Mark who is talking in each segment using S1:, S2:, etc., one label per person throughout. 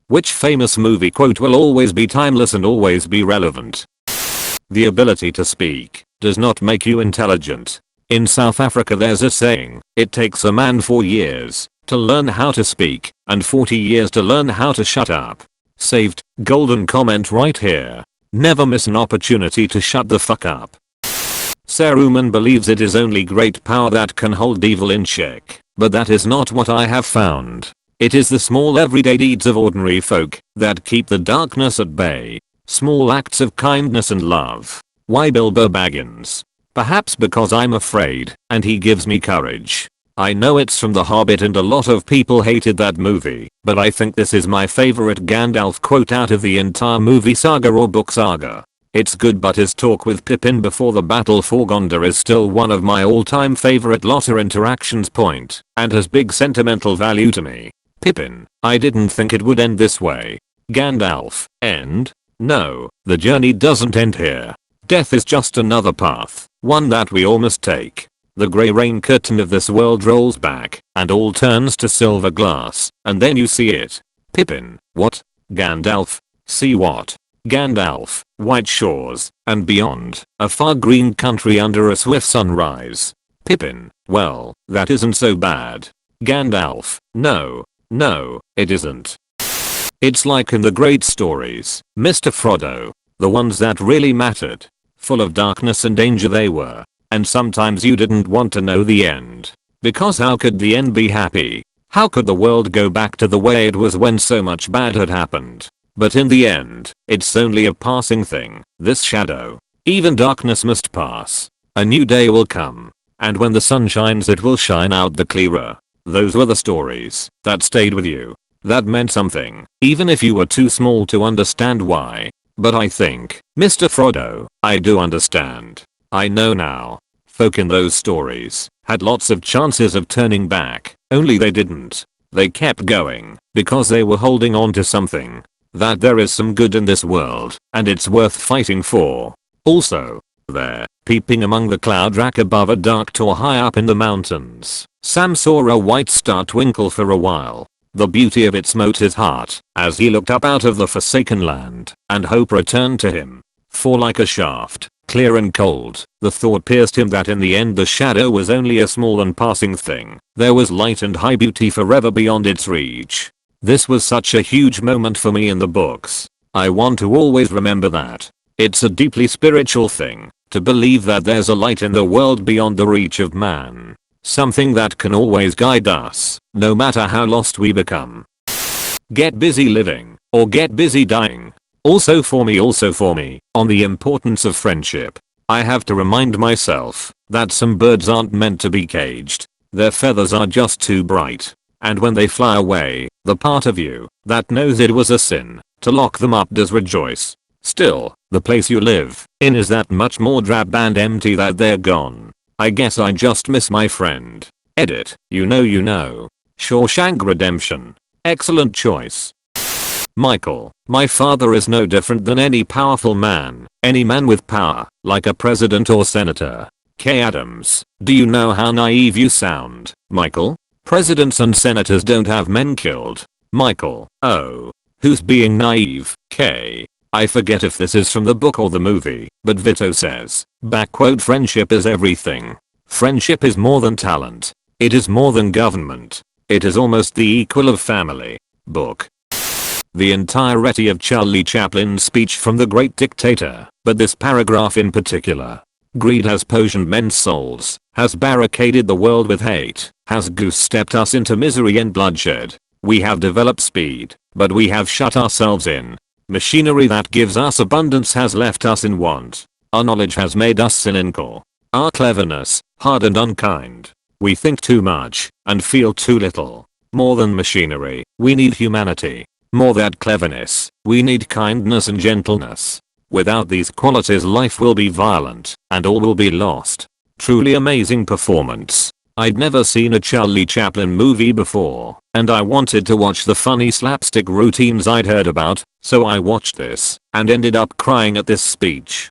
S1: Which famous movie quote will always be timeless and always be relevant? The ability to speak does not make you intelligent. In South Africa there's a saying, it takes a man 4 years to learn how to speak and 40 years to learn how to shut up. Saved. Golden comment right here. Never miss an opportunity to shut the fuck up. Saruman believes it is only great power that can hold evil in check, but that is not what I have found. It is the small everyday deeds of ordinary folk that keep the darkness at bay. Small acts of kindness and love. Why Bilbo Baggins? Perhaps because I'm afraid, and he gives me courage. I know it's from The Hobbit and a lot of people hated that movie, but I think this is my favorite Gandalf quote out of the entire movie saga or book saga. It's good, but his talk with Pippin before the battle for Gondor is still one of my all-time favorite Lotter interactions point, and has big sentimental value to me. Pippin, I didn't think it would end this way. Gandalf, end? No, the journey doesn't end here. Death is just another path, one that we all must take. The grey rain curtain of this world rolls back, and all turns to silver glass, and then you see it. Pippin, what? Gandalf, see what? Gandalf, white shores, and beyond, a far green country under a swift sunrise. Pippin, well, that isn't so bad. Gandalf, no, it isn't. It's like in the great stories, Mr. Frodo, the ones that really mattered. Full of darkness and danger they were, and sometimes you didn't want to know the end. Because how could the end be happy? How could the world go back to the way it was when so much bad had happened? But in the end, it's only a passing thing, this shadow. Even darkness must pass. A new day will come. And when the sun shines it will shine out the clearer. Those were the stories that stayed with you. That meant something, even if you were too small to understand why. But I think, Mr. Frodo, I do understand. I know now. Folk in those stories had lots of chances of turning back, only they didn't. They kept going because they were holding on to something. That there is some good in this world and it's worth fighting for. Also, there, peeping among the cloud rack above a dark tower high up in the mountains, Sam saw a white star twinkle for a while. The beauty of it smote his heart as he looked up out of the forsaken land, and hope returned to him. For like a shaft, clear and cold, the thought pierced him that in the end the shadow was only a small and passing thing. There was light and high beauty forever beyond its reach. This was such a huge moment for me in the books. I want to always remember that. It's a deeply spiritual thing to believe that there's a light in the world beyond the reach of man. Something that can always guide us, no matter how lost we become. Get busy living, or get busy dying. Also for me, on the importance of friendship. I have to remind myself that some birds aren't meant to be caged. Their feathers are just too bright. And when they fly away, the part of you that knows it was a sin to lock them up does rejoice. Still, the place you live in is that much more drab and empty that they're gone. I guess I just miss my friend. Edit, you know. Shawshank Redemption. Excellent choice. Michael, my father is no different than any powerful man, any man with power, like a president or senator. K. Adams, do you know how naive you sound, Michael? Presidents and senators don't have men killed. Michael, oh. Who's being naive, K? I forget if this is from the book or the movie, but Vito says, friendship is everything. Friendship is more than talent. It is more than government. It is almost the equal of family. Book. The entirety of Charlie Chaplin's speech from The Great Dictator, but this paragraph in particular. Greed has poisoned men's souls, has barricaded the world with hate, has goose-stepped us into misery and bloodshed. We have developed speed, but we have shut ourselves in. Machinery that gives us abundance has left us in want. Our knowledge has made us cynical. Our cleverness, hard and unkind. We think too much, and feel too little. More than machinery, we need humanity. More than cleverness, we need kindness and gentleness. Without these qualities life will be violent, and all will be lost. Truly amazing performance. I'd never seen a Charlie Chaplin movie before, and I wanted to watch the funny slapstick routines I'd heard about, so I watched this, and ended up crying at this speech.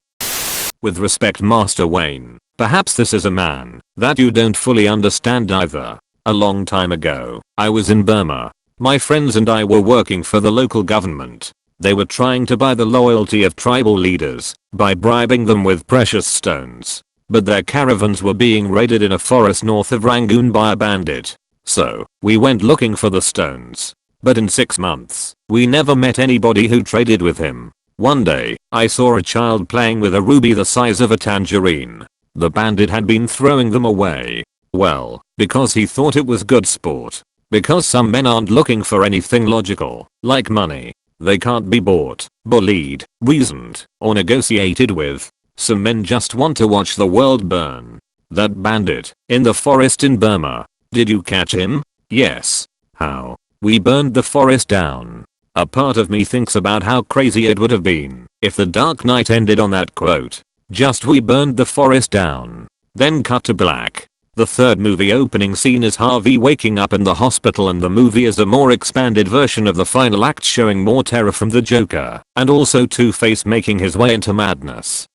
S1: With respect, Master Wayne, perhaps this is a man that you don't fully understand either. A long time ago, I was in Burma. My friends and I were working for the local government. They were trying to buy the loyalty of tribal leaders by bribing them with precious stones. But their caravans were being raided in a forest north of Rangoon by a bandit. So, we went looking for the stones. But in 6 months, we never met anybody who traded with him. One day, I saw a child playing with a ruby the size of a tangerine. The bandit had been throwing them away. Well, because he thought it was good sport. Because some men aren't looking for anything logical, like money. They can't be bought, bullied, reasoned, or negotiated with. Some men just want to watch the world burn. That bandit, in the forest in Burma. Did you catch him? Yes. How? We burned the forest down. A part of me thinks about how crazy it would have been if the Dark Knight ended on that quote. Just we burned the forest down. Then cut to black. The third movie opening scene is Harvey waking up in the hospital, and the movie is a more expanded version of the final act, showing more terror from the Joker and also Two-Face making his way into madness.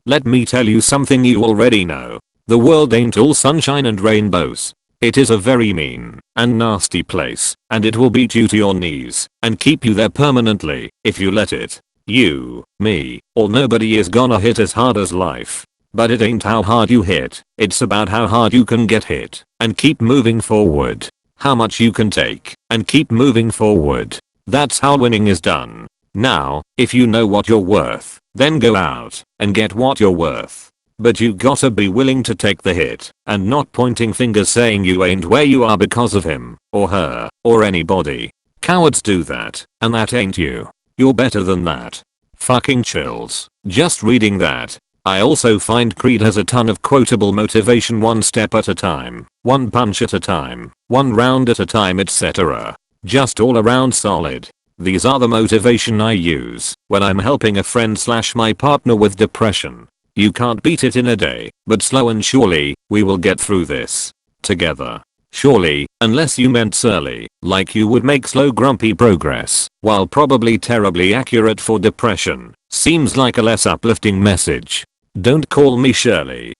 S1: Let me tell you something you already know. The world ain't all sunshine and rainbows. It is a very mean and nasty place, and it will beat you to your knees and keep you there permanently if you let it. You, me, or nobody is gonna hit as hard as life. But it ain't how hard you hit, it's about how hard you can get hit and keep moving forward. How much you can take and keep moving forward. That's how winning is done. Now, if you know what you're worth, then go out and get what you're worth. But you gotta be willing to take the hit and not pointing fingers saying you ain't where you are because of him or her or anybody. Cowards do that, and that ain't you. You're better than that. Fucking chills. Just reading that. I also find Creed has a ton of quotable motivation: one step at a time, one punch at a time, one round at a time, etc. Just all around solid. These are the motivation I use when I'm helping a friend / my partner with depression. You can't beat it in a day, but slow and surely, we will get through this. Together. Surely, unless you meant surly, like you would make slow grumpy progress, while probably terribly accurate for depression. Seems like a less uplifting message. Don't call me Shirley.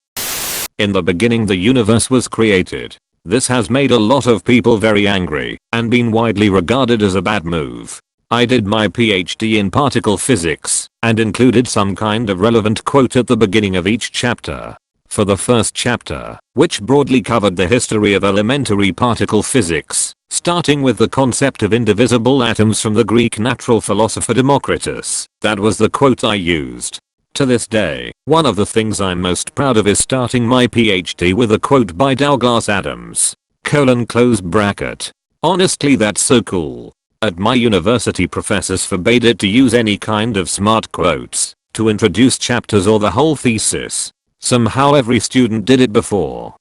S1: In the beginning the universe was created. This has made a lot of people very angry and been widely regarded as a bad move. I did my PhD in particle physics and included some kind of relevant quote at the beginning of each chapter. For the first chapter, which broadly covered the history of elementary particle physics, starting with the concept of indivisible atoms from the Greek natural philosopher Democritus, that was the quote I used. To this day, one of the things I'm most proud of is starting my PhD with a quote by Douglas Adams. Close bracket. Honestly, that's so cool. At my university, professors forbade it to use any kind of smart quotes to introduce chapters or the whole thesis. Somehow every student did it before.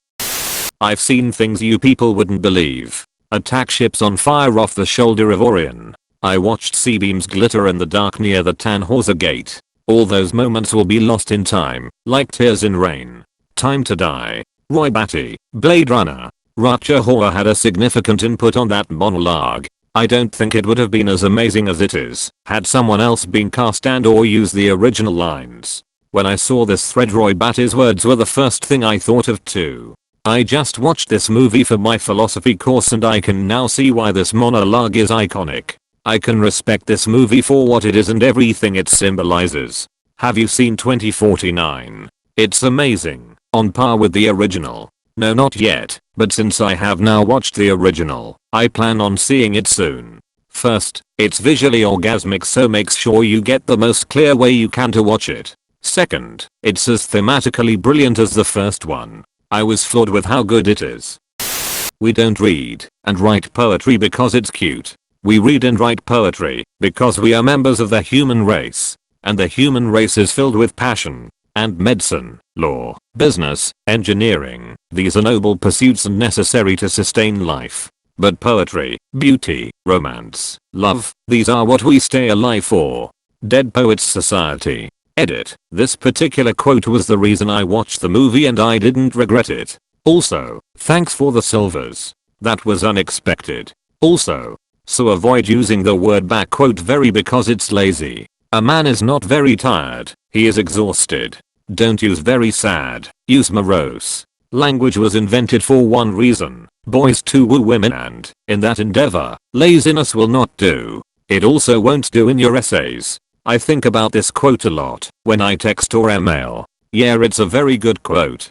S1: I've seen things you people wouldn't believe. Attack ships on fire off the shoulder of Orion. I watched C-beams glitter in the dark near the Tannhauser Gate. All those moments will be lost in time, like tears in rain. Time to Die. Roy Batty, Blade Runner. Rutger Hauer had a significant input on that monologue. I don't think it would have been as amazing as it is had someone else been cast and or used the original lines. When I saw this thread, Roy Batty's words were the first thing I thought of too. I just watched this movie for my philosophy course and I can now see why this monologue is iconic. I can respect this movie for what it is and everything it symbolizes. Have you seen 2049? It's amazing. On par with the original. No, not yet, but since I have now watched the original, I plan on seeing it soon. First, it's visually orgasmic, so make sure you get the most clear way you can to watch it. Second, it's as thematically brilliant as the first one. I was floored with how good it is. We don't read and write poetry because it's cute. We read and write poetry because we are members of the human race. And the human race is filled with passion. And medicine, law, business, engineering. These are noble pursuits and necessary to sustain life. But poetry, beauty, romance, love, these are what we stay alive for. Dead Poets Society. Edit. This particular quote was the reason I watched the movie and I didn't regret it. Also, thanks for the silvers. That was unexpected. Also, so avoid using the word back quote very because it's lazy. A man is not very tired, he is exhausted. Don't use very sad, use morose. Language was invented for one reason, boys to woo women, and in that endeavor, laziness will not do. It also won't do in your essays. I think about this quote a lot when I text or email. Yeah, it's a very good quote.